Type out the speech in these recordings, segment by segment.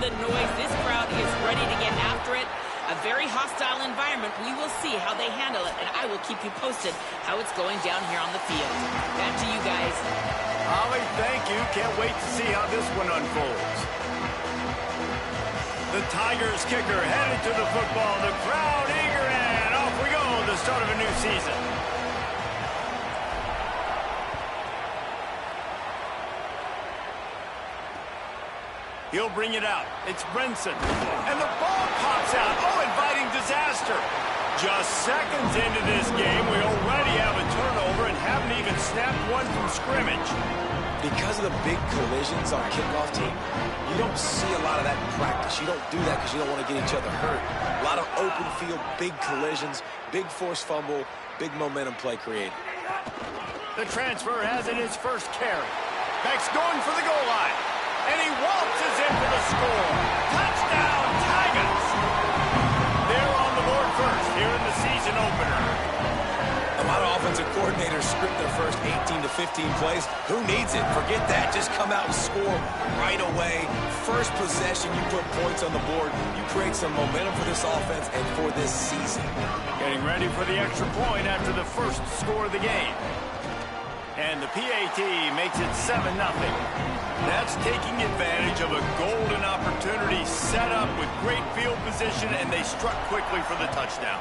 the noise. This crowd is ready to get after it. A very hostile environment. We will see how they handle it, and I will keep you posted how it's going down here on the field. Back to you guys. Holly, thank you. Can't wait to see how this one unfolds. The Tigers kicker headed to the football. The crowd eager, and off we go. The start of a new season. He'll bring it out. It's Brinson. And the ball pops out. Oh, inviting disaster. Just seconds into this game, we already have a turnover and haven't even snapped one from scrimmage. Because of the big collisions on kickoff team, you don't see a lot of that in practice. You don't do that because you don't want to get each other hurt. A lot of open field, big collisions, big forced fumble, big momentum play created. The transfer has it his first carry. Beck's going for the goal line. And he waltzes in for the score. Touchdown, Tigers! They're on the board first here in the season opener. A lot of offensive coordinators script their first 18 to 15 plays. Who needs it? Forget that. Just come out and score right away. First possession, you put points on the board. You create some momentum for this offense and for this season. Getting ready for the extra point after the first score of the game. And the PAT makes it 7-0. That's taking advantage of a golden opportunity set up with great field position, and they struck quickly for the touchdown.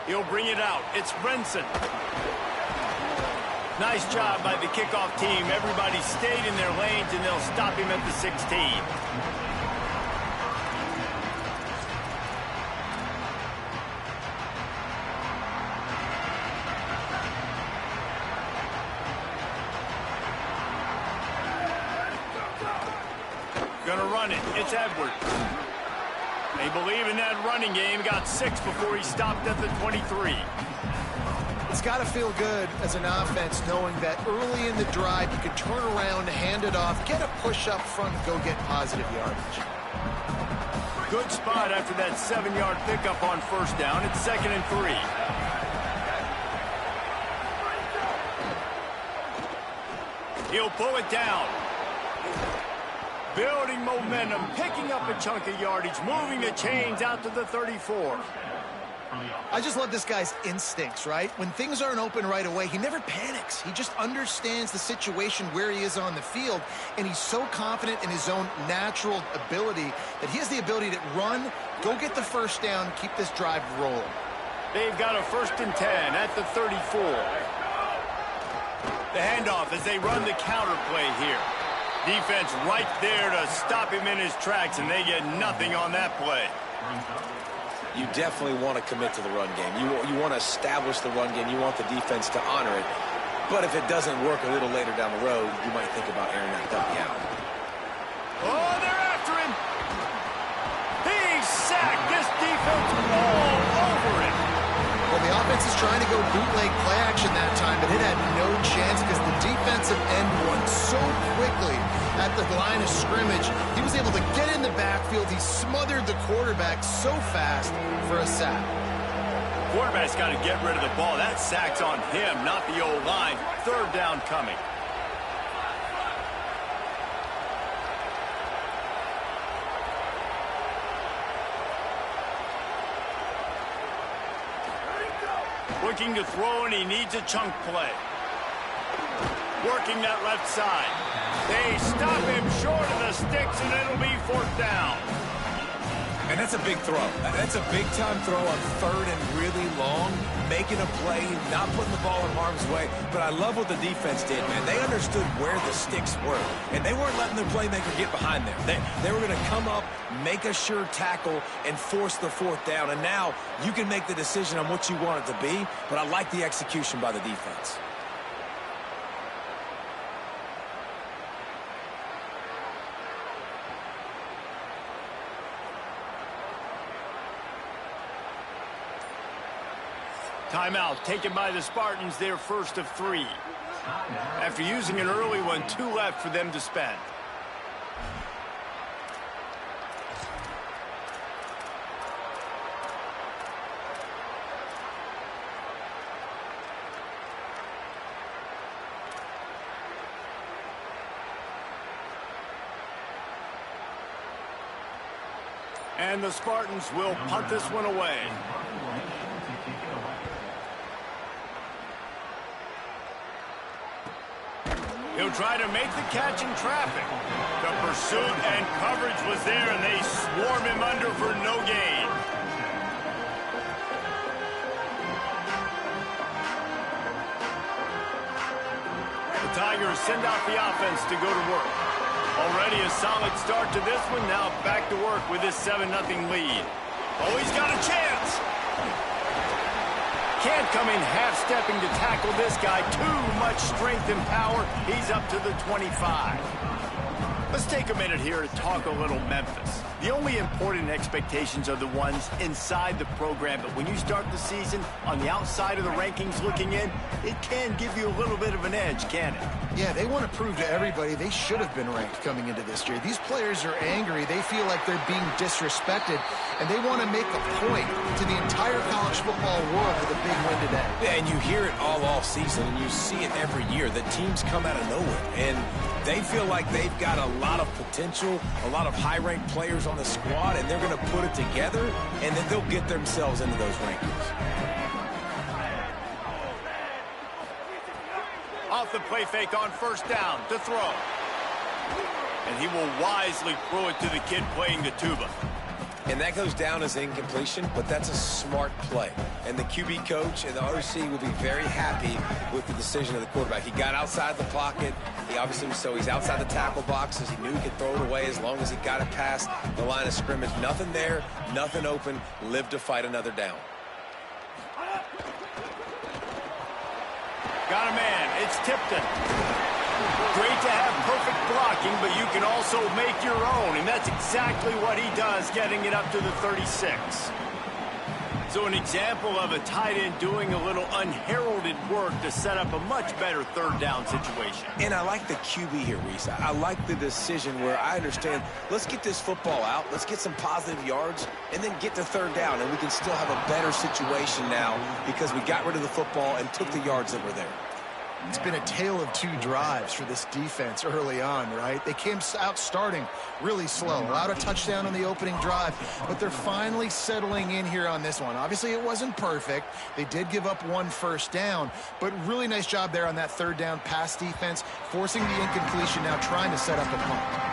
He'll bring it out. It's Brinson. Nice job by the kickoff team. Everybody stayed in their lanes, and they'll stop him at the 16. Gonna run it. It's Edwards. They believe in that running game. Got 6 before he stopped at the 23. It's got to feel good as an offense knowing that early in the drive you can turn around, hand it off, get a push up front, go get positive yardage. Good spot after that 7-yard pickup on first down. It's 2nd and 3. He'll pull it down. Building momentum, picking up a chunk of yardage, moving the chains out to the 34. I just love this guy's instincts, right? When things aren't open right away, he never panics. He just understands the situation where he is on the field, and he's so confident in his own natural ability that he has the ability to run, go get the first down, keep this drive rolling. They've got a 1st and 10 at the 34. The handoff as they run the counter play here. Defense right there to stop him in his tracks, and they get nothing on that play. You definitely want to commit to the run game. You want to establish the run game. You want the defense to honor it. But if it doesn't work a little later down the road, you might think about airing that puppy out. Oh, they're after him. He's sacked. This defense all over it. Well, the offense is trying to go bootleg play action that time, but it had no chance because the defensive end won so quickly at the line of scrimmage. He was able to get in the backfield. He smothered the quarterback so fast for a sack. Quarterback's got to get rid of the ball. That sack's on him, not the old line. 3rd down coming. Looking to throw, and he needs a chunk play. Working that left side. They stop him short of the sticks, and it'll be 4th down. And that's a big throw. That's a big-time throw on 3rd and really long, making a play, not putting the ball in harm's way. But I love what the defense did, man. They understood where the sticks were, and they weren't letting their playmaker get behind there. They were going to come up, make a sure tackle, and force the 4th down. And now you can make the decision on what you want it to be, but I like the execution by the defense. Timeout taken by the Spartans, their 1st of 3. After using an early one, 2 left for them to spend. And the Spartans will punt this one away. He'll try to make the catch in traffic. The pursuit and coverage was there, and they swarm him under for no gain. The Tigers send out the offense to go to work. Already a solid start to this one. Now back to work with this 7-0 lead. Oh, he's got a chance. Can't come in half-stepping to tackle this guy. Too much strength and power. He's up to the 25. Let's take a minute here to talk a little Memphis. The only important expectations are the ones inside the program, but when you start the season on the outside of the rankings looking in, it can give you a little bit of an edge, can it? Yeah, they want to prove to everybody they should have been ranked coming into this year. These players are angry. They feel like they're being disrespected, and they want to make a point to the entire college football world with a big win today. Yeah, and you hear it all off season, and you see it every year. The teams come out of nowhere, and they feel like they've got a lot of potential, a lot of high-ranked players on the squad, and they're going to put it together, and then they'll get themselves into those rankings. Off the play fake on first down to throw. And he will wisely throw it to the kid playing the tuba. And that goes down as incompletion, but that's a smart play. And the QB coach and the OC will be very happy with the decision of the quarterback. He got outside the pocket. He obviously, so he's outside the tackle boxes. He knew he could throw it away as long as he got it past the line of scrimmage. Nothing there, nothing open. Live to fight another down. Got a man. It's Tipton. Great to have perfect blocking, but you can also make your own, and that's exactly what he does, getting it up to the 36. So an example of a tight end doing a little unheralded work to set up a much better third down situation. And I like the QB here, Reese. I like the decision where I understand, let's get this football out, let's get some positive yards, and then get to third down, and we can still have a better situation now because we got rid of the football and took the yards that were there. It's been a tale of two drives for this defense early on, right? They came out starting really slow, allowed a touchdown on the opening drive, but they're finally settling in here on this one. Obviously, it wasn't perfect. They did give up one first down, but really nice job there on that third down pass defense, forcing the incompletion, now trying to set up a punt.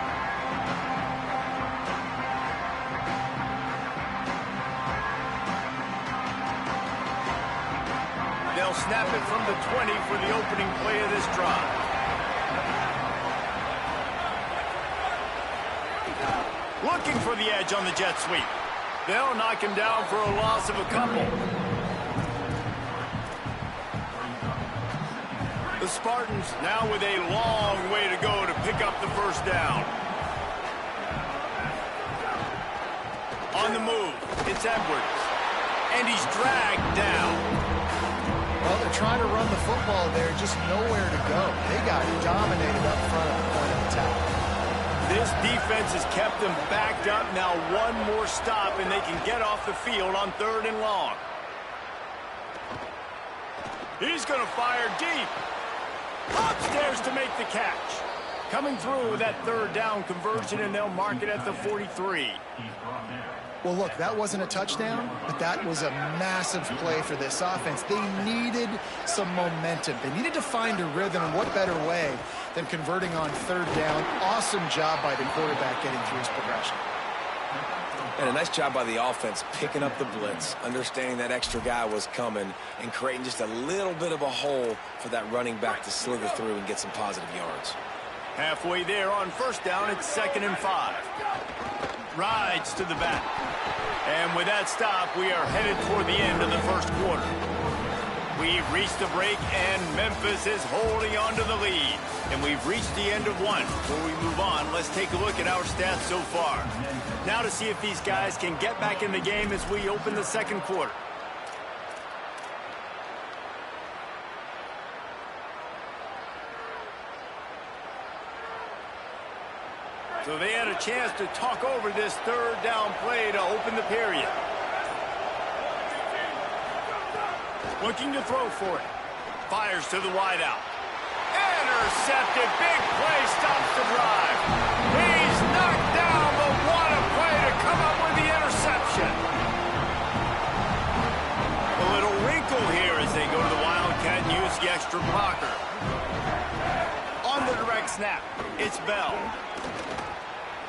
They'll snap it from the 20 for the opening play of this drive. Looking for the edge on the jet sweep. They'll knock him down for a loss of a couple. The Spartans now with a long way to go to pick up the first down. On the move, it's Edwards. And he's dragged down. Well, they're trying to run the football there, just nowhere to go. They got dominated up front at the point of attack. This defense has kept them backed up. Now one more stop, and they can get off the field on 3rd and long. He's going to fire deep. Upstairs to make the catch. Coming through with that 3rd down conversion, and they'll mark it at the 43. Well, look, that wasn't a touchdown, but that was a massive play for this offense. They needed some momentum. They needed to find a rhythm, and what better way than converting on 3rd down. Awesome job by the quarterback getting through his progression. And a nice job by the offense picking up the blitz, understanding that extra guy was coming, and creating just a little bit of a hole for that running back to slither through and get some positive yards. Halfway there on first down, it's 2nd and 5. Rides to the back. And with that stop, we are headed toward the end of the first quarter. We've reached the break, and Memphis is holding on to the lead. And we've reached the end of one. Before we move on, let's take a look at our stats so far. Now to see if these guys can get back in the game as we open the second quarter. So they had a chance to talk over this 3rd down play to open the period. Looking to throw for it. Fires to the wideout. Intercepted. Big play stops the drive. He's knocked down, but what a play to come up with the interception. extra blocker. On the direct snap, it's Bell.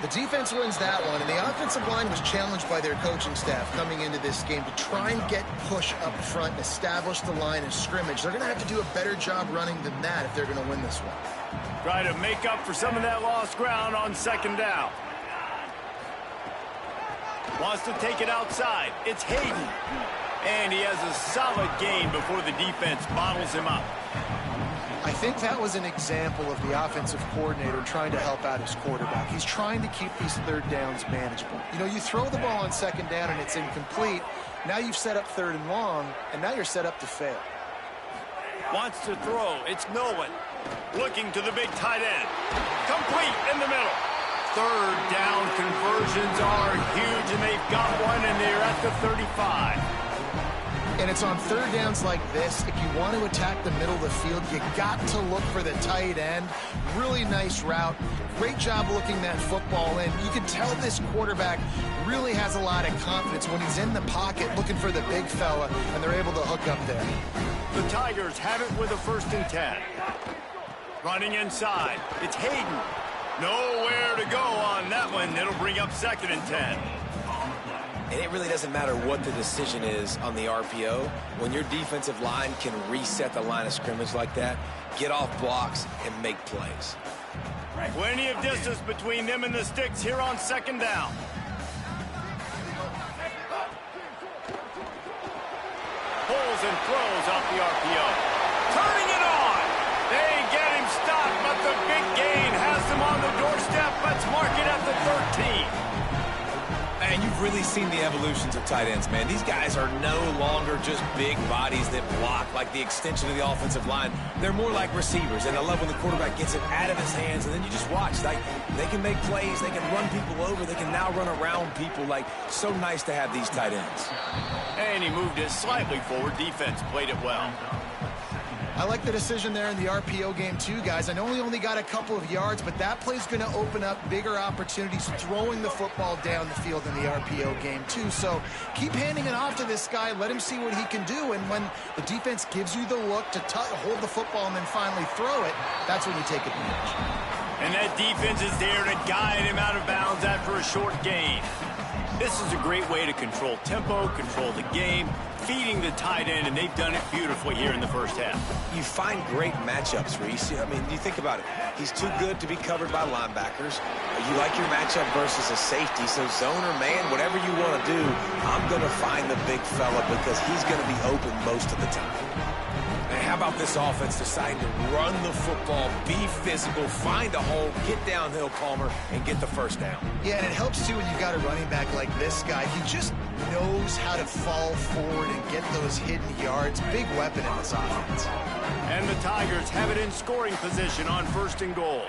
The defense wins that one, and the offensive line was challenged by their coaching staff coming into this game to try and get push up front and establish the line of scrimmage. They're going to have to do a better job running than that if they're going to win this one. Try to make up for some of that lost ground on second down. Wants to take it outside. It's Hayden. And he has a solid gain before the defense bottles him up. I think that was an example of the offensive coordinator trying to help out his quarterback. He's trying to keep these third downs manageable. You know, you throw the ball on second down and it's incomplete. Now you've set up third and long, and now you're set up to fail. Wants to throw. It's Nolan. Looking to the big tight end. Complete in the middle. Third down conversions are huge, and they've got one, and they're at the 35. And it's on third downs like this. If you want to attack the middle of the field, you got to look for the tight end. Really nice route. Great job looking that football in. You can tell this quarterback really has a lot of confidence when he's in the pocket looking for the big fella, and they're able to hook up there. The Tigers have it with a 1st and 10. Running inside. It's Hayden. Nowhere to go on that one. It'll bring up 2nd and 10. And it really doesn't matter what the decision is on the RPO. When your defensive line can reset the line of scrimmage like that, get off blocks and make plays. Plenty of distance between them and the sticks here on 2nd down. Pulls and throws off the RPO. Turning it on. They get him stopped, but the big gain has them on the doorstep. Let's mark it at the 13. And you've really seen the evolutions of tight ends, man. These guys are no longer just big bodies that block like the extension of the offensive line. They're more like receivers, and I love when the quarterback gets it out of his hands, and then you just watch. Like, they can make plays, they can run people over, they can now run around people. Like, so nice to have these tight ends. And he moved it slightly forward. Defense played it well. I like the decision there in the RPO game too, guys. I know he only got a couple of yards, but that play's going to open up bigger opportunities throwing the football down the field in the RPO game too. So keep handing it off to this guy. Let him see what he can do. And when the defense gives you the look to hold the football and then finally throw it, that's when you take advantage. And that defense is there to guide him out of bounds after a short gain. This is a great way to control tempo, control the game, feeding the tight end, and they've done it beautifully here in the first half. You find great matchups, Reese. I mean, you think about it. He's too good to be covered by linebackers. You like your matchup versus a safety, so zone or man, whatever you want to do, I'm going to find the big fella because he's going to be open most of the time. And how about this offense deciding to run the football, be physical, find a hole, get downhill, Palmer, and get the first down? Yeah, and it helps, too, when you've got a running back like this guy. He just knows how to fall forward and get those hidden yards. Big weapon in this offense. And the Tigers have it in scoring position on 1st and goal.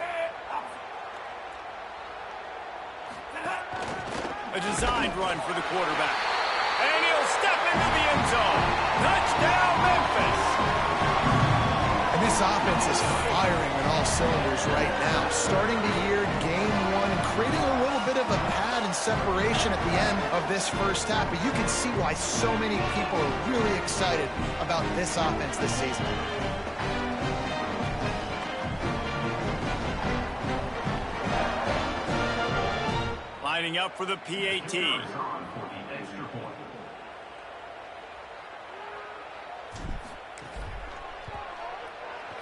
A designed run for the quarterback. And he'll step into the end zone. Touchdown, Memphis! And this offense is firing on all cylinders right now. Starting the year, game one, and creating a little bit of a pad and separation at the end of this first half. But you can see why so many people are really excited about this offense this season. Lining up for the PAT.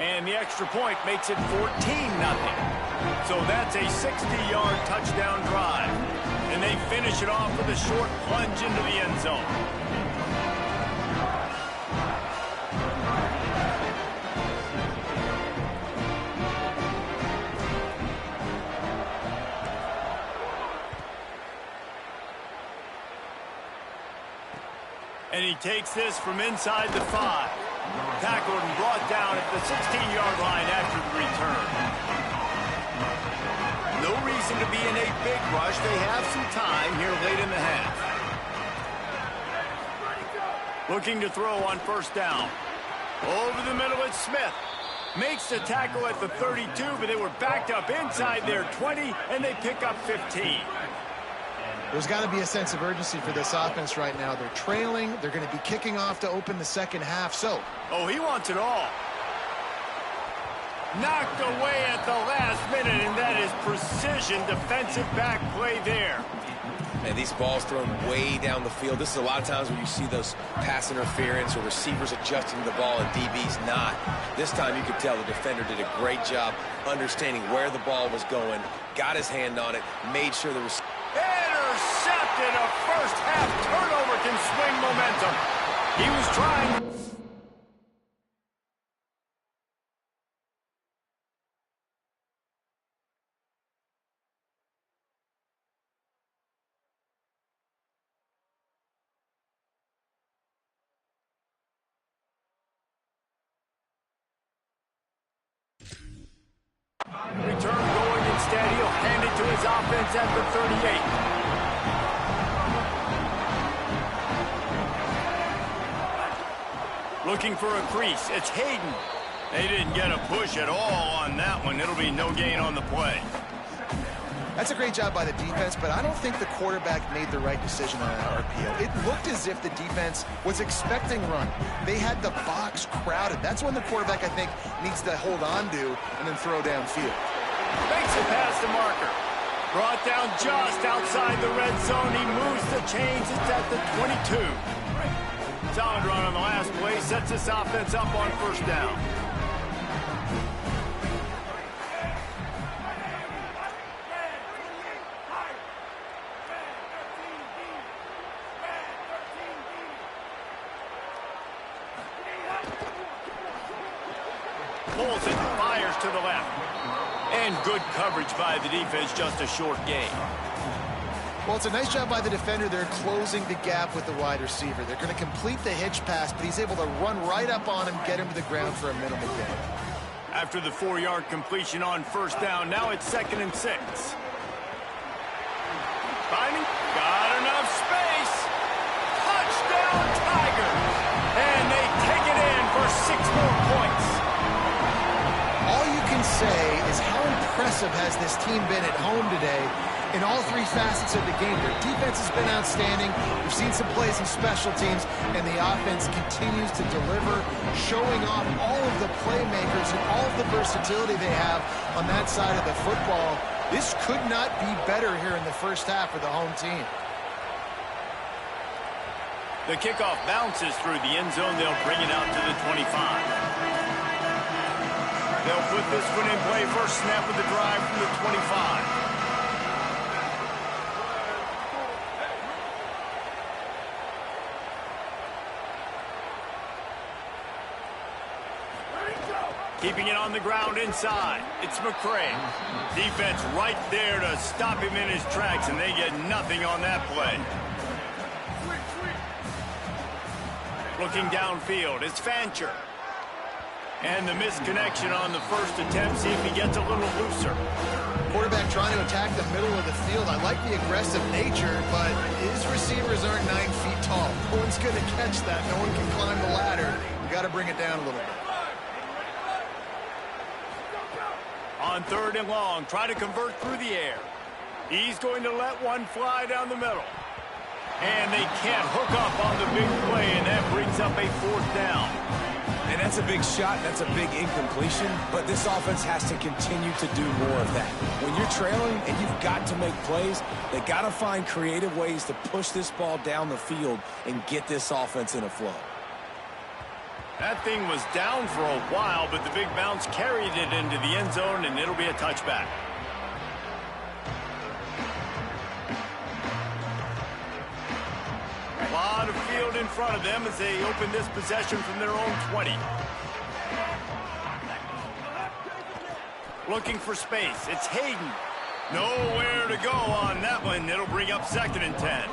And the extra point makes it 14-0. So that's a 60-yard touchdown drive. And they finish it off with a short plunge into the end zone. And he takes this from inside the 5. Tackled and brought down at the 16-yard line after the return. No reason to be in a big rush. They have some time here late in the half. Looking to throw on 1st down. Over the middle, it's Smith. Makes the tackle at the 32, but they were backed up inside their 20, and they pick up 15. There's got to be a sense of urgency for this offense right now. They're trailing. They're going to be kicking off to open the second half. So, oh, he wants it all. Knocked away at the last minute, and that is precision defensive back play there. And these balls thrown way down the field. This is a lot of times where you see those pass interference or receivers adjusting the ball and DBs not. This time you could tell the defender did a great job understanding where the ball was going, got his hand on it, made sure there was... Intercepted. A first half turnover can swing momentum. He was trying... Return going instead. He'll hand it to his offense at the 38. Looking for a crease. It's Hayden. They didn't get a push at all on that one. It'll be no gain on the play. That's a great job by the defense, but I don't think the quarterback made the right decision on that RPO. It looked as if the defense was expecting run. They had the box crowded. That's when the quarterback, I think, needs to hold on to and then throw downfield. Makes it past the marker. Brought down just outside the red zone. He moves the chains. It's at the 22. Solid run on the last play. Sets this offense up on first down. Pulls it, fires to the left. And good coverage by the defense, just a short gain. Well, it's a nice job by the defender. They're closing the gap with the wide receiver. They're going to complete the hitch pass, but he's able to run right up on him, get him to the ground for a minimal gain. After the 4-yard completion on first down, now it's 2nd and 6. Finding, got enough space. Touchdown Tigers. And they take it in for 6 more points. All you can say is how impressive has this team been at home today in all 3 facets of the game. Their defense has been outstanding. We've seen some plays in special teams, and the offense continues to deliver, showing off all of the playmakers and all of the versatility they have on that side of the football. This could not be better here in the first half for the home team. The kickoff bounces through the end zone. They'll bring it out to the 25. They'll put this one in play. First snap of the drive from the 25. Keeping it on the ground inside. It's McCray. Defense right there to stop him in his tracks, and they get nothing on that play. Looking downfield, it's Fancher. And the misconnection on the first attempt. See if he gets a little looser. Quarterback trying to attack the middle of the field. I like the aggressive nature, but his receivers aren't 9 feet tall. No one's going to catch that. No one can climb the ladder. You got to bring it down a little bit. On 3rd and long, try to convert through the air. He's going to let one fly down the middle. And they can't hook up on the big play, and that brings up a 4th down. And that's a big shot, that's a big incompletion, but this offense has to continue to do more of that. When you're trailing and you've got to make plays, they got to find creative ways to push this ball down the field and get this offense in a flow. That thing was down for a while, but the big bounce carried it into the end zone, and it'll be a touchback. A lot of field in front of them as they open this possession from their own 20. Looking for space. It's Hayden. Nowhere to go on that one. It'll bring up 2nd and 10.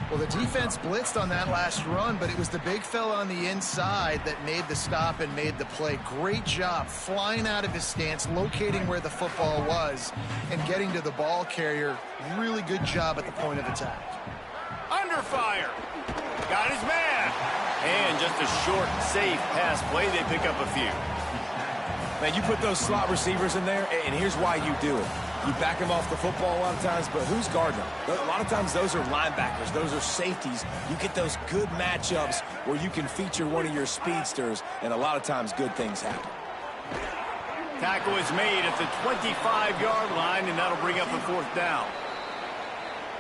Well, the defense blitzed on that last run, but it was the big fella on the inside that made the stop and made the play. Great job flying out of his stance, locating where the football was, and getting to the ball carrier. Really good job at the point of attack. Under fire. Got his man. And just a short, safe pass play. They pick up a few. Man, you put those slot receivers in there, and here's why you do it. You back them off the football a lot of times, but who's guarding them? A lot of times those are linebackers. Those are safeties. You get those good matchups where you can feature one of your speedsters, and a lot of times good things happen. Tackle is made at the 25-yard line, and that'll bring up a 4th down.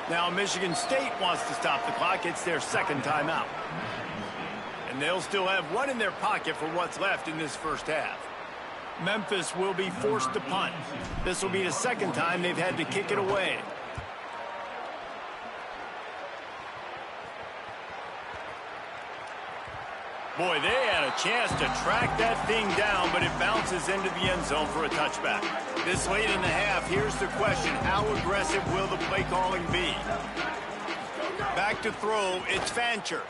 Now Michigan State wants to stop the clock. It's their 2nd timeout. And they'll still have one in their pocket for what's left in this first half. Memphis will be forced to punt. This will be the 2nd time they've had to kick it away. Boy, they had a chance to track that thing down, but it bounces into the end zone for a touchback. This late in the half, here's the question. How aggressive will the play calling be? Back to throw, it's Fancher.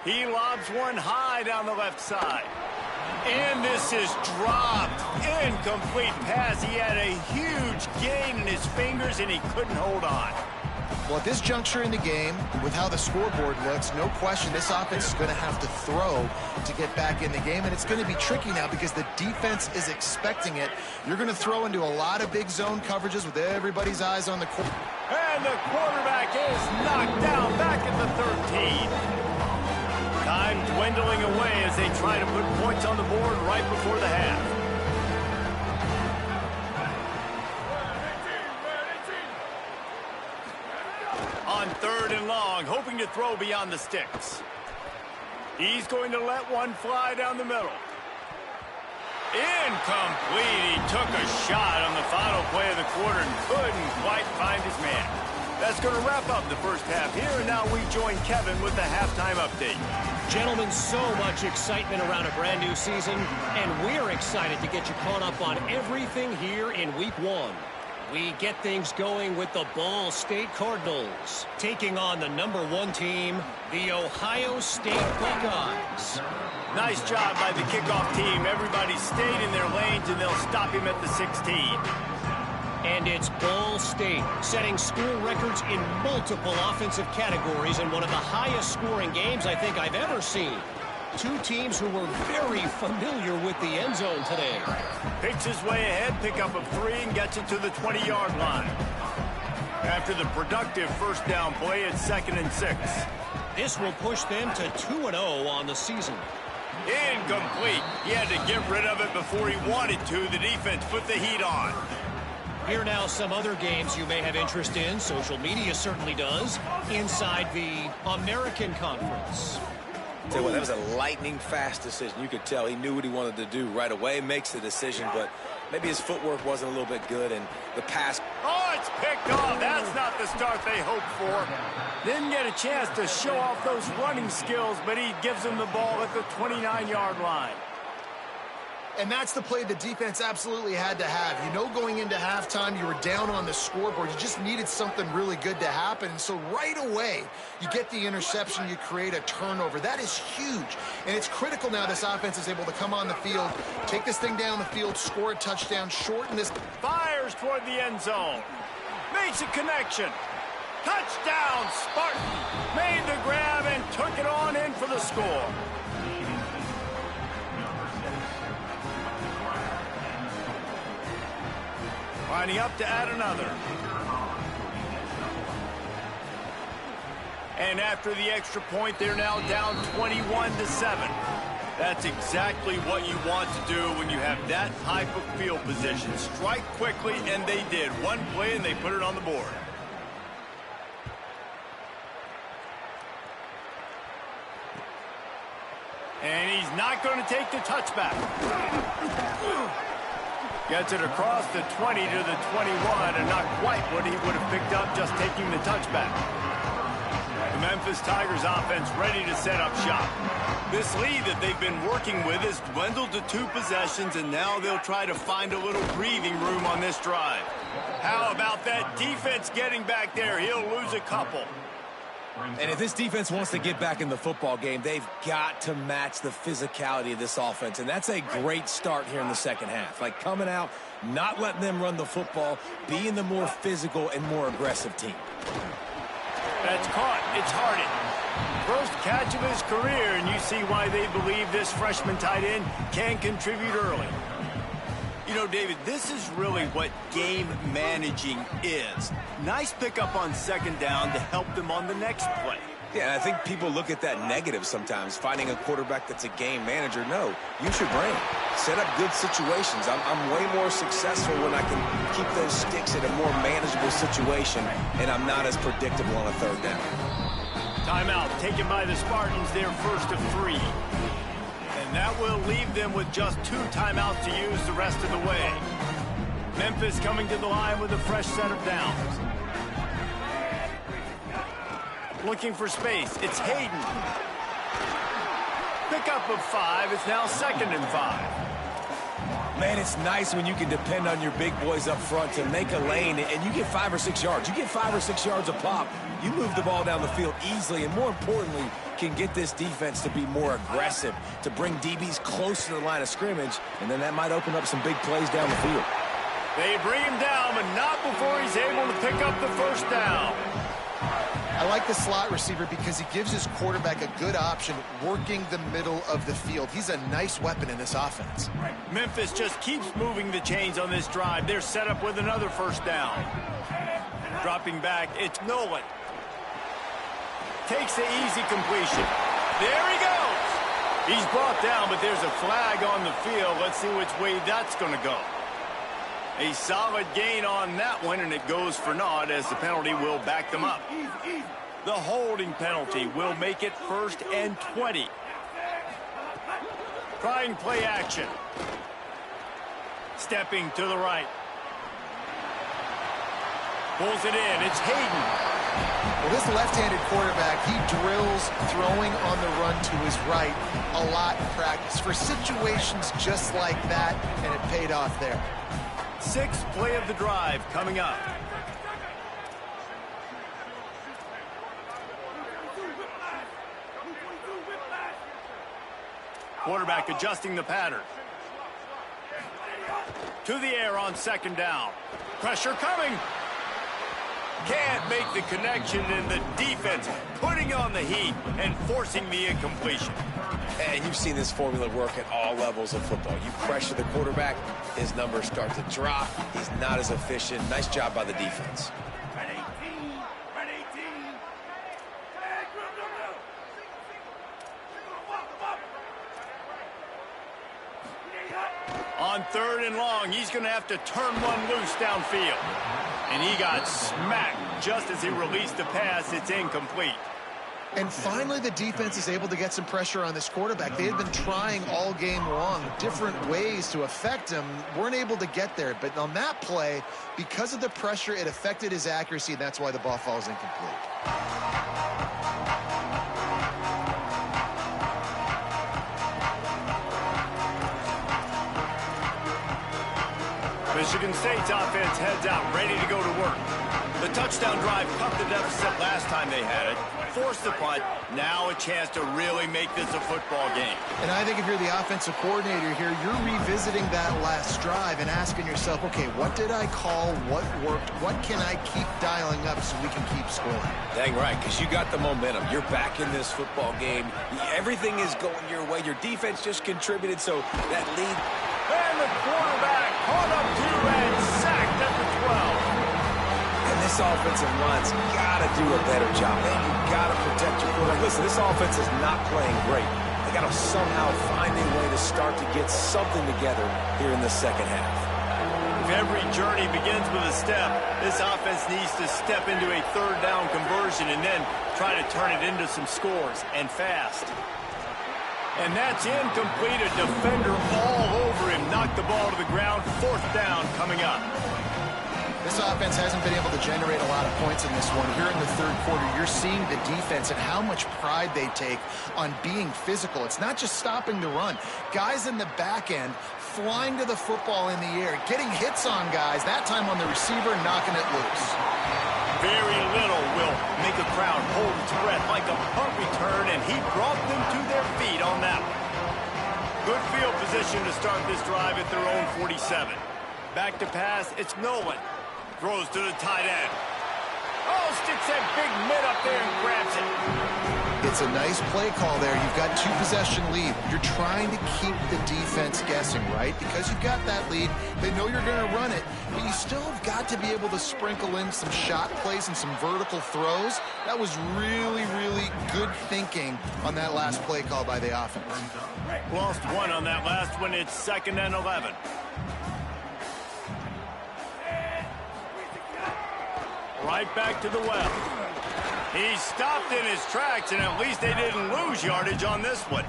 He lobs one high down the left side. And this is dropped. Incomplete pass. He had a huge gain in his fingers, and he couldn't hold on. Well, at this juncture in the game, with how the scoreboard looks, no question this offense is going to have to throw to get back in the game, and it's going to be tricky now because the defense is expecting it. You're going to throw into a lot of big zone coverages with everybody's eyes on the quarterback. And the quarterback is knocked down back at the 13. Time dwindling away as they try to put points on the board right before the half. On 3rd and long, hoping to throw beyond the sticks. He's going to let one fly down the middle. Incomplete. He took a shot on the final play of the quarter and couldn't quite find his man. That's going to wrap up the first half here, and now we join Kevin with the halftime update. Gentlemen, so much excitement around a brand new season, and we're excited to get you caught up on everything here in Week 1. We get things going with the Ball State Cardinals taking on the #1 team, the Ohio State Buckeyes. Nice job by the kickoff team. Everybody stayed in their lanes, and they'll stop him at the 16. And it's Ball State setting school records in multiple offensive categories in one of the highest scoring games I think I've ever seen. Two teams who were very familiar with the end zone today. Picks his way ahead, pick up of 3, and gets it to the 20-yard line. After the productive first down play, it's 2nd and 6. This will push them to 2-0 on the season. Incomplete. He had to get rid of it before he wanted to. The defense put the heat on. Here now some other games you may have interest in. Social media certainly does. Inside the American Conference. Tell you what, that was a lightning-fast decision. You could tell he knew what he wanted to do right away, makes the decision, but maybe his footwork wasn't a little bit good, and the pass. Oh, it's picked off. That's not the start they hoped for. Didn't get a chance to show off those running skills, but he gives them the ball at the 29-yard line. And that's the play the defense absolutely had to have. You know, going into halftime, you were down on the scoreboard. You just needed something really good to happen. And so right away, you get the interception, you create a turnover. That is huge. And it's critical now this offense is able to come on the field, take this thing down the field, score a touchdown, shorten this. Fires toward the end zone. Makes a connection. Touchdown, Spartan. Made the grab and took it on in for the score. Lining up to add another. And after the extra point, they're now down 21-7. That's exactly what you want to do when you have that type of field position. Strike quickly, and they did. One play, and they put it on the board. And he's not going to take the touchback. Gets it across the 20 to the 21, and not quite what he would have picked up just taking the touchback. The Memphis Tigers offense ready to set up shop. This lead that they've been working with has dwindled to 2 possessions, and now they'll try to find a little breathing room on this drive. How about that defense getting back there? He'll lose a couple. And if this defense wants to get back in the football game, they've got to match the physicality of this offense. And that's a great start here in the second half. Like coming out, not letting them run the football, being the more physical and more aggressive team. That's caught. It's Harden. First catch of his career, and you see why they believe this freshman tight end can contribute early. You know, David, this is really what game managing is. Nice pickup on second down to help them on the next play. Yeah, I think people look at that negative sometimes, finding a quarterback that's a game manager. No, use your brain. set up good situations. I'm way more successful when I can keep those sticks in a more manageable situation, and I'm not as predictable on a third down. Timeout taken by the Spartans, their first of 3. And that will leave them with just 2 timeouts to use the rest of the way. Memphis coming to the line with a fresh set of downs. Looking for space. It's Hayden. Pickup of 5. It's now 2nd and 5. Man, it's nice when you can depend on your big boys up front to make a lane, and you get 5 or 6 yards. You get 5 or 6 yards a pop. You move the ball down the field easily, and more importantly, can get this defense to be more aggressive, to bring DBs close to the line of scrimmage, and then that might open up some big plays down the field. They bring him down, but not before he's able to pick up the first down. I like the slot receiver because he gives his quarterback a good option working the middle of the field. He's a nice weapon in this offense. Memphis just keeps moving the chains on this drive. They're set up with another first down. Dropping back, it's Nolan. Takes the easy completion. There he goes. He's brought down, but there's a flag on the field. Let's see which way that's going to go. A solid gain on that one, and it goes for naught as the penalty will back them up. The holding penalty will make it 1st and 20. Trying play action. Stepping to the right. Pulls it in. It's Hayden. Well, this left-handed quarterback, he drills throwing on the run to his right a lot in practice for situations just like that, and it paid off there. 6th play of the drive coming up. Quarterback adjusting the pattern. To the air on 2nd down. Pressure coming. Can't make the connection, and the defense putting on the heat and forcing the incompletion. And you've seen this formula work at all levels of football. You pressure the quarterback, his numbers start to drop. He's not as efficient. Nice job by the defense. On 3rd and long, he's going to have to turn one loose downfield. And he got smacked just as he released the pass. It's incomplete. And finally, the defense is able to get some pressure on this quarterback. They had been trying all game long different ways to affect him. Weren't able to get there. But on that play, because of the pressure, it affected his accuracy, and that's why the ball falls incomplete. Michigan State's offense heads out, ready to go to work. The touchdown drive cut the deficit last time they had it, forced the punt. Now a chance to really make this a football game. And I think if you're the offensive coordinator here, you're revisiting that last drive and asking yourself, okay, what did I call? What worked? What can I keep dialing up so we can keep scoring? Dang right, because you got the momentum. You're back in this football game. Everything is going your way. Your defense just contributed, so that lead. And the quarterback caught up to and sacked at the 12. And this offensive line's got to do a better job, man. You got to protect your quarterback. Listen, this offense is not playing great. They got to somehow find a way to start to get something together here in the second half. If every journey begins with a step, this offense needs to step into a 3rd down conversion and then try to turn it into some scores, and fast. And that's incomplete. A defender all over him. Knocked the ball to the ground. 4th down coming up. This offense hasn't been able to generate a lot of points in this one. Here in the 3rd quarter, you're seeing the defense and how much pride they take on being physical. It's not just stopping the run. Guys in the back end flying to the football in the air, getting hits on guys, that time on the receiver, knocking it loose. Very little will make a crowd hold its breath like a punt return, and he brought them to their feet on that one. Good field position to start this drive at their own 47. Back to pass, it's Nolan. Throws to the tight end. Oh, sticks that big mid up there and grabs it. It's a nice play call there. You've got 2-possession lead. You're trying to keep the defense guessing, right? Because you've got that lead, they know you're going to run it, but you still have got to be able to sprinkle in some shot plays and some vertical throws. That was really, really good thinking on that last play call by the offense. Lost one on that last one. It's 2nd and 11. Right back to the well. He stopped in his tracks, and at least they didn't lose yardage on this one.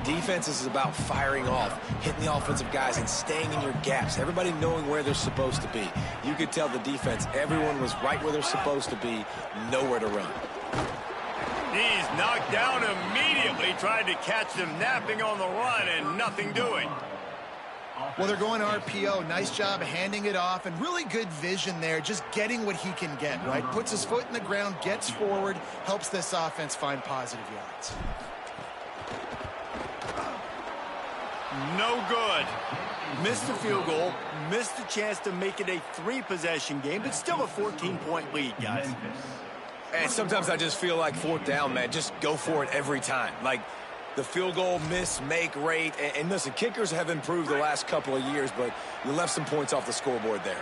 Defense is about firing off, hitting the offensive guys, and staying in your gaps. Everybody knowing where they're supposed to be. You could tell the defense, everyone was right where they're supposed to be, nowhere to run. He's knocked down immediately, tried to catch them napping on the run, and nothing doing. Well, they're going RPO. Nice job handing it off, and really good vision there, just getting what he can get, right? Puts his foot in the ground, gets forward, helps this offense find positive yards. No good. Missed the field goal, missed the chance to make it a 3-possession game, but still a 14-point lead, guys. And sometimes I just feel like 4th down, man, just go for it every time. Like, the field goal miss-make rate. And listen, kickers have improved the last couple of years, but you left some points off the scoreboard there.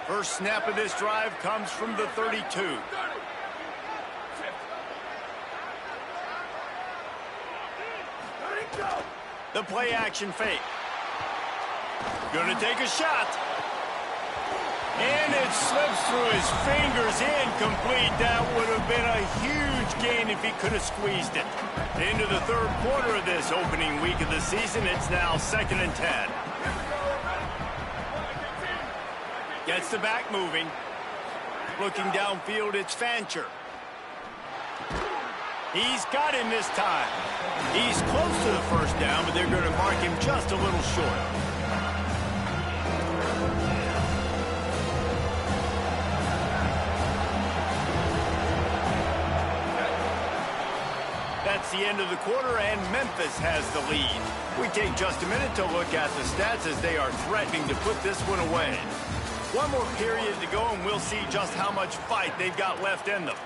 First snap of this drive comes from the 32. The play-action fake. Gonna take a shot. And it slips through his fingers, incomplete. That would have been a huge gain if he could have squeezed it. Into the 3rd quarter of this opening week of the season, it's now 2nd and 10. Gets the back moving. Looking downfield, it's Fancher. He's got him this time. He's close to the 1st down, but they're going to mark him just a little short. That's the end of the quarter, and Memphis has the lead. We take just a minute to look at the stats as they are threatening to put this one away. One more period to go, and we'll see just how much fight they've got left in them.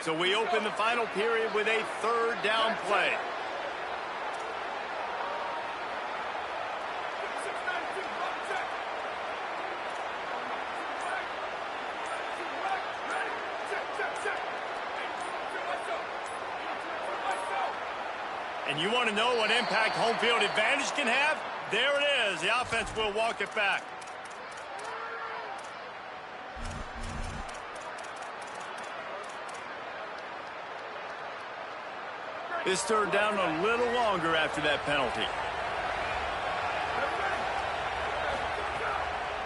So we open the final period with a 3rd down play. And you want to know what impact home field advantage can have? There it is. The offense will walk it back. This 3rd down a little longer after that penalty.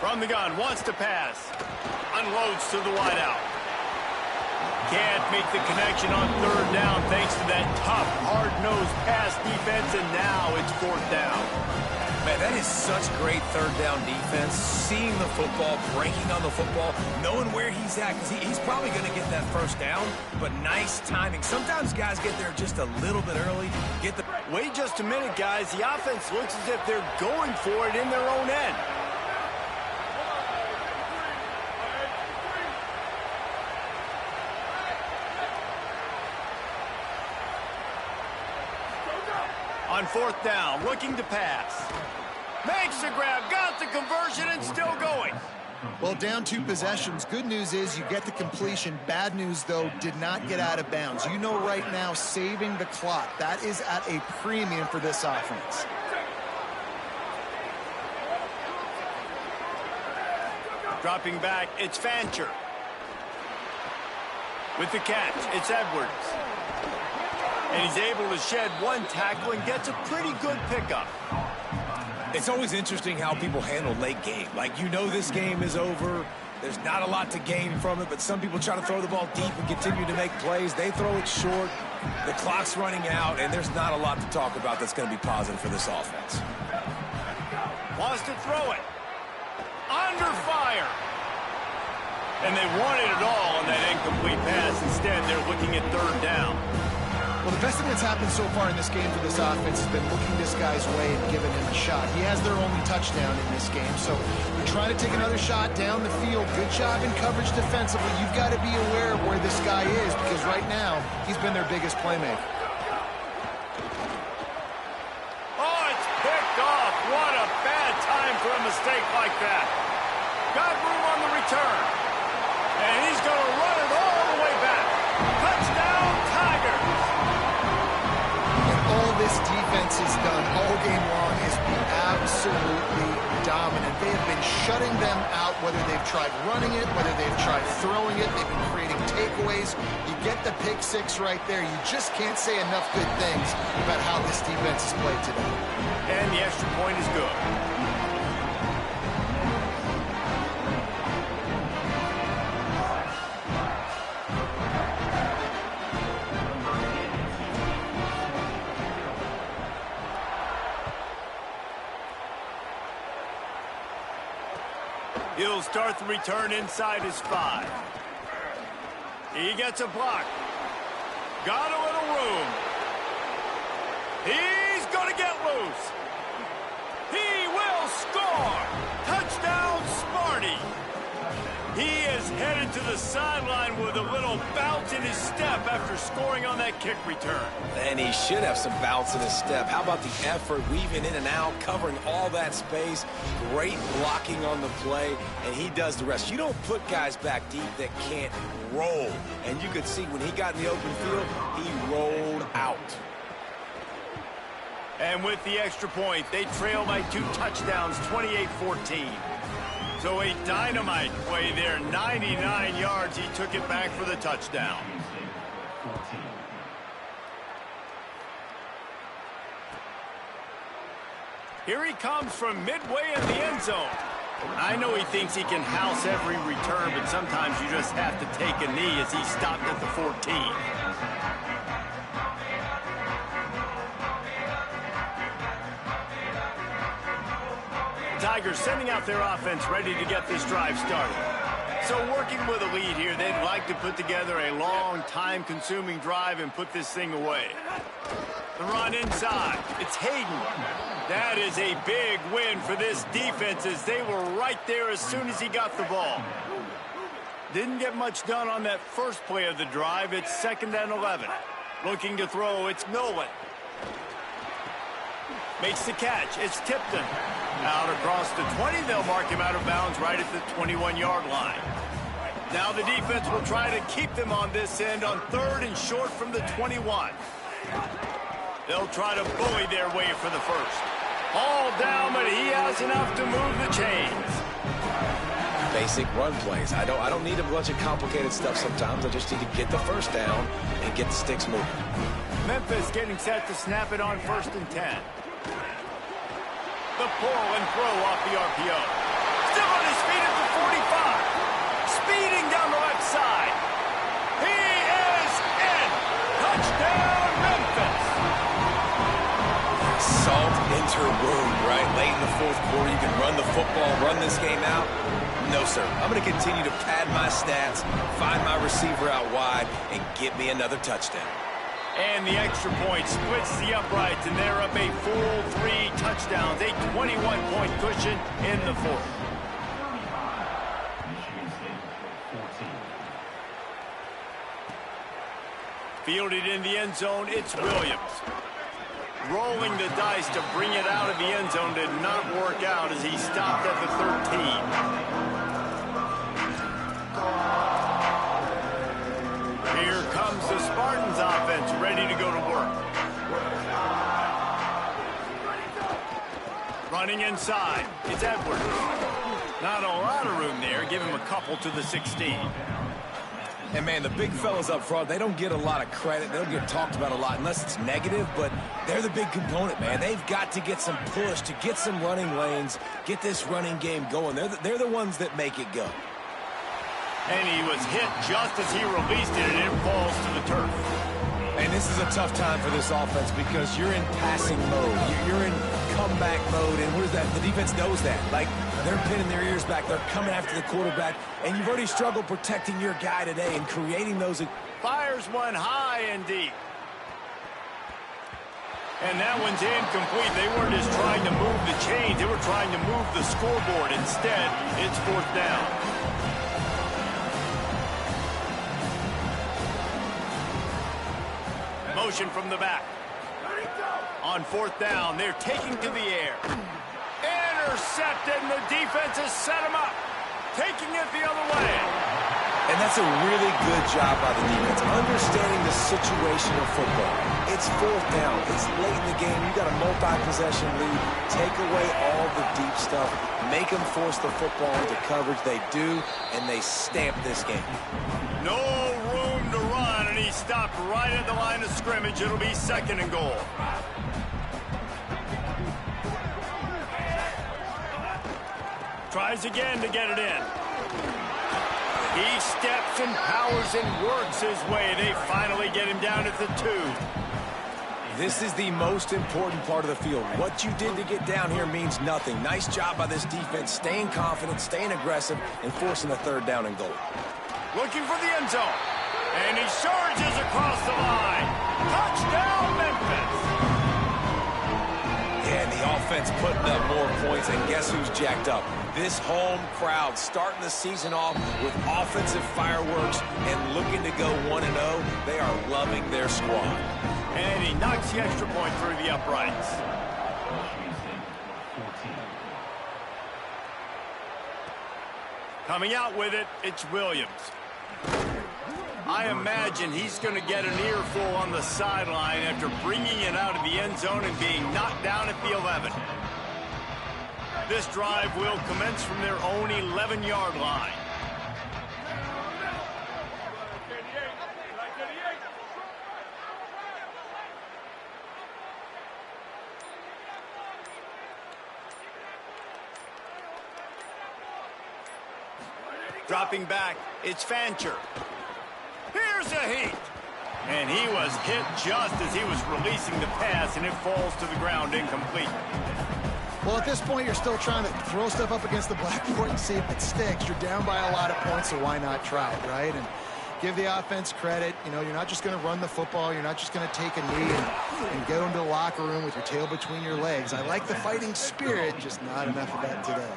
From the gun, wants to pass. Unloads to the wideout. Can't make the connection on 3rd down thanks to that tough, hard-nosed pass defense, and now it's 4th down. Man, that is such great 3rd down defense. Seeing the football, breaking on the football, knowing where he's at, because he's probably going to get that 1st down, but nice timing. Sometimes guys get there just a little bit early. Wait just a minute, guys. The offense looks as if they're going for it in their own end. On 4th down, looking to pass. Makes the grab, got the conversion, and still going. Well, down 2 possessions. Good news is you get the completion. Bad news, though, did not get out of bounds. You know right now, saving the clock. That is at a premium for this offense. Dropping back, it's Fancher. With the catch, it's Edwards. And he's able to shed 1 tackle and gets a pretty good pickup. It's always interesting how people handle late game. Like, you know this game is over. There's not a lot to gain from it, but some people try to throw the ball deep and continue to make plays. They throw it short. The clock's running out, and there's not a lot to talk about that's going to be positive for this offense. Wants to throw it. Under fire. And they wanted it all on that incomplete pass. Instead, they're looking at 3rd down. Well, the best thing that's happened so far in this game for this offense has been looking this guy's way and giving him a shot. He has their only touchdown in this game, so they're trying to take another shot down the field. Good job in coverage defensively. You've got to be aware of where this guy is because right now he's been their biggest playmaker. Oh, it's picked off. What a bad time for a mistake like that. Got room on the return. And he's going to run it all the way back. Touchdown, Tigers! All this defense has done all game long is be absolutely dominant. They have been shutting them out, whether they've tried running it, whether they've tried throwing it. They've been creating takeaways. You get the pick six right there. You just can't say enough good things about how this defense has played today. And the extra point is good. He'll start the return inside his 5. He gets a block. Got a little room. He's going to get loose. He will score. Touchdown, Smarty. He is headed to the sideline with a little bounce in his step after scoring on that kick return. And he should have some bounce in his step. How about the effort, weaving in and out, covering all that space, great blocking on the play, and he does the rest. You don't put guys back deep that can't roll. And you could see when he got in the open field, he rolled out. And with the extra point, they trail by 2 touchdowns, 28-14. So a dynamite play there, 99 yards. He took it back for the touchdown. Here he comes from midway in the end zone. I know he thinks he can house every return, but sometimes you just have to take a knee as he stopped at the 14. Tigers sending out their offense ready to get this drive started. So working with a lead here, they'd like to put together a long, time-consuming drive and put this thing away. The run inside. It's Hayden. That is a big win for this defense as they were right there as soon as he got the ball. Didn't get much done on that first play of the drive. It's 2nd and 11. Looking to throw, it's Nolan. Makes the catch. It's Tipton. Out across the 20, they'll mark him out of bounds right at the 21-yard line. Now the defense will try to keep them on this end on 3rd and short from the 21. They'll try to bully their way for the first. All down, but he has enough to move the chains. Basic run plays. I don't need a bunch of complicated stuff sometimes. I just need to get the first down and get the sticks moving. Memphis getting set to snap it on 1st and 10. The pull and throw off the RPO. Still on his feet at the 45. Speeding down the left side. He is in. Touchdown, Memphis. Salt into wound, right? Late in the 4th quarter, you can run the football, run this game out. No, sir. I'm going to continue to pad my stats, find my receiver out wide, and get me another touchdown. And the extra point splits the uprights, and they're up a full 3 touchdowns, a 21-point cushion in the 4th. Fielded in the end zone, it's Williams. Rolling the dice to bring it out of the end zone did not work out as he stopped at the 13. Here comes the Spartans offense ready to go to work. Running inside, it's Edwards. Not a lot of room there. Give him a couple to the 16. And, man, the big fellas up front, they don't get a lot of credit. They don't get talked about a lot unless it's negative, but they're the big component, man. They've got to get some push, to get some running lanes, get this running game going. They're the ones that make it go. And he was hit just as he released it, and it falls to the turf. And this is a tough time for this offense because you're in passing mode. You're in comeback mode, and what is that? The defense knows that. Like, they're pinning their ears back. They're coming after the quarterback, and you've already struggled protecting your guy today and creating those. Fires one high and deep. And that one's incomplete. They weren't just trying to move the chains. They were trying to move the scoreboard. Instead, it's 4th down. Motion from the back. On 4th down, they're taking to the air. Intercepted, and the defense has set him up. Taking it the other way. And that's a really good job by the defense, understanding the situation of football. It's 4th down. It's late in the game. You got a multi-possession lead. Take away all the deep stuff. Make them force the football into coverage. They do, and they stamp this game. No room to run, and he stopped right at the line of scrimmage. It'll be 2nd and goal. Tries again to get it in. He steps and powers and works his way. They finally get him down at the 2. This is the most important part of the field. What you did to get down here means nothing. Nice job by this defense, staying confident, staying aggressive, and forcing a 3rd down and goal. Looking for the end zone. And he surges across the line. Touchdown, Memphis. Yeah, and the offense putting up more points, and guess who's jacked up? This home crowd starting the season off with offensive fireworks and looking to go 1-0. They are loving their squad. And he knocks the extra point through the uprights. Coming out with it, it's Williams. I imagine he's going to get an earful on the sideline after bringing it out of the end zone and being knocked down at the 11. This drive will commence from their own 11-yard line. Dropping back, it's Fancher. Here's a heat. And he was hit just as he was releasing the pass, and it falls to the ground incomplete. Well, at this point, you're still trying to throw stuff up against the blackboard and see if it sticks. You're down by a lot of points, so why not try it, right? And give the offense credit. You know, you're not just going to run the football. You're not just going to take a knee and go into the locker room with your tail between your legs. I like the fighting spirit, just not enough of that today.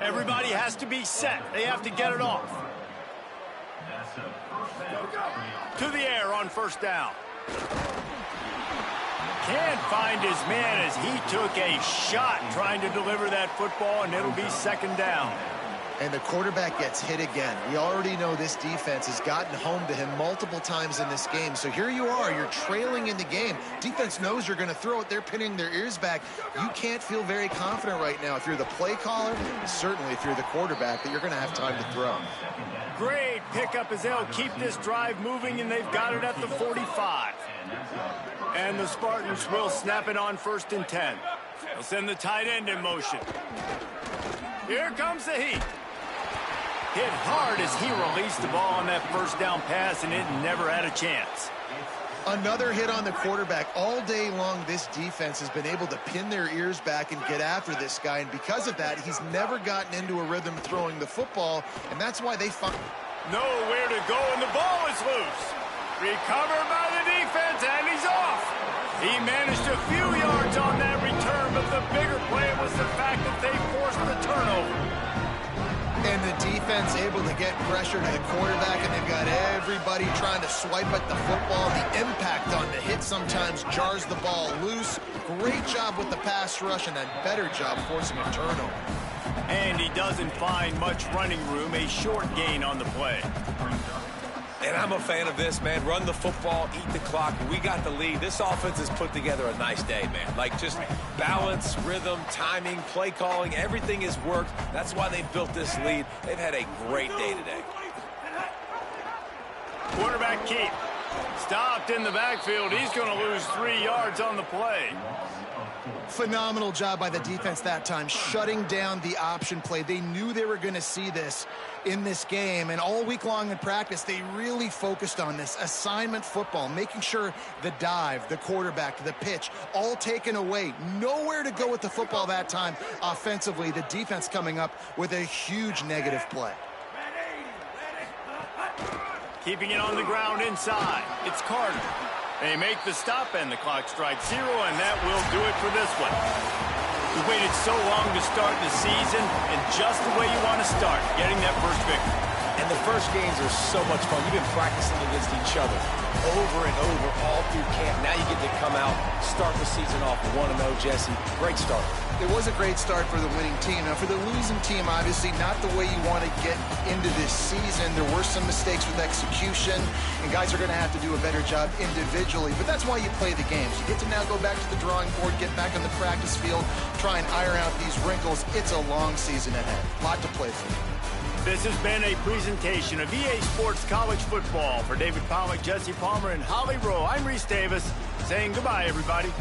Everybody has to be set. They have to get it off. To the air on 1st down. Can't find his man as he took a shot trying to deliver that football, and it'll be 2nd down. And the quarterback gets hit again. We already know this defense has gotten home to him multiple times in this game. So here you are, you're trailing in the game. Defense knows you're going to throw it. They're pinning their ears back. You can't feel very confident right now if you're the play caller, certainly if you're the quarterback, that you're going to have time to throw. Great pickup as they'll keep this drive moving, and they've got it at the 45. And the Spartans will snap it on 1st and 10. They'll send the tight end in motion. Here comes the heat. Hit hard as he released the ball on that 1st down pass, and it never had a chance. Another hit on the quarterback. All day long, this defense has been able to pin their ears back and get after this guy, and because of that, he's never gotten into a rhythm throwing the football, and that's why they find nowhere to go, and the ball is loose. Recovered by the defense, and he's off. He managed a few yards on that return, but the bigger play was the fact that they forced the turnover. And the defense able to get pressure to the quarterback, and they've got everybody trying to swipe at the football. The impact on the hit sometimes jars the ball loose. Great job with the pass rush, and a better job forcing a turnover. And he doesn't find much running room, a short gain on the play. And I'm a fan of this, man. Run the football, eat the clock. We got the lead. This offense has put together a nice day, man. Like, just balance, rhythm, timing, play calling, everything has worked. That's why they built this lead. They've had a great day today. Quarterback keep. Stopped in the backfield. He's going to lose 3 yards on the play. Phenomenal job by the defense that time, shutting down the option play. They knew they were going to see this in this game, and all week long in practice, they really focused on this assignment football, making sure the dive, the quarterback, the pitch, all taken away. Nowhere to go with the football that time offensively. The defense coming up with a huge negative play. Keeping it on the ground inside. It's Carter. They make the stop, and the clock strikes 0, and that will do it for this one. We waited so long to start the season, and just the way you want to start, getting that first victory. And the first games are so much fun. You've been practicing against each other over and over all through camp. Now you get to come out, start the season off 1-0, Jesse. Great start. It was a great start for the winning team. Now, for the losing team, obviously not the way you want to get into this season. There were some mistakes with execution, and guys are going to have to do a better job individually. But that's why you play the games. You get to now go back to the drawing board, get back on the practice field, try and iron out these wrinkles. It's a long season ahead. A lot to play for. This has been a presentation of EA Sports College Football. For David Pollack, Jesse Palmer, and Holly Rowe, I'm Reese Davis saying goodbye, everybody.